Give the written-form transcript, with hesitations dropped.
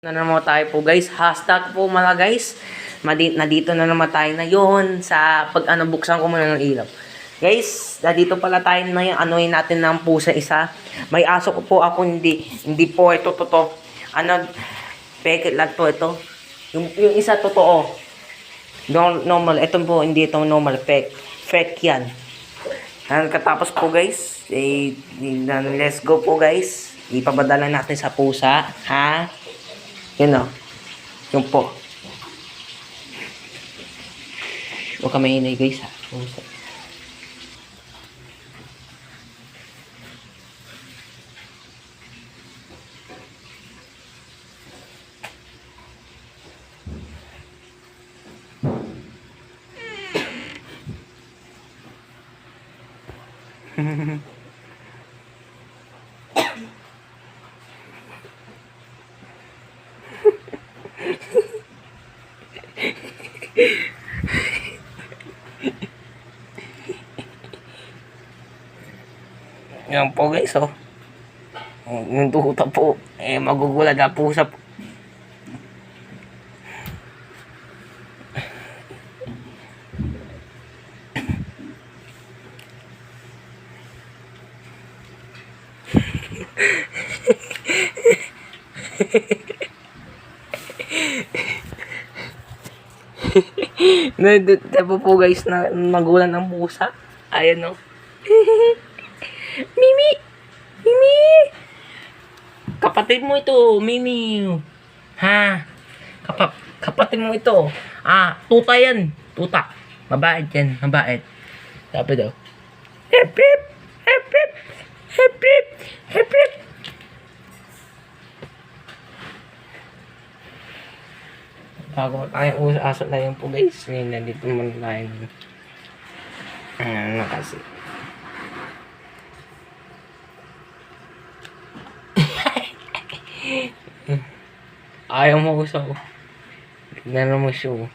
Na naman tayo po guys, hashtag po mga guys, nandito na naman tayo na yon sa buksan ko muna ng ilaw. Guys, nandito pala tayo na yung anuhin natin ng pusa isa. May aso ko po ako, hindi po ito totoo. Peke lang to ito. Yung isa totoo. Normal, ito po hindi ito normal, fake yan. Katapos po guys, let's go po guys. Ipapadala natin sa pusa, ha? Yun o. Yung po. Huwag ka mahinay guys ha. Yan po guys oh. Yung tuta po magugulat na pusa po. Diba po guys na magulan ng pusa. Ayan o. Mimi! Mimi! Kapatid mo ito, Mimi. Ha? Kapatid mo ito. Tuta yan. Tuta. Mabait yan. Mabait. Sabi daw. Hip hip! Hip hip! Hip hip! Hip hip! Bago tayo aso na yun po guys. Nandito muna tayo. Ano kasi. Ayaw mo usaw. Tignan mo siya.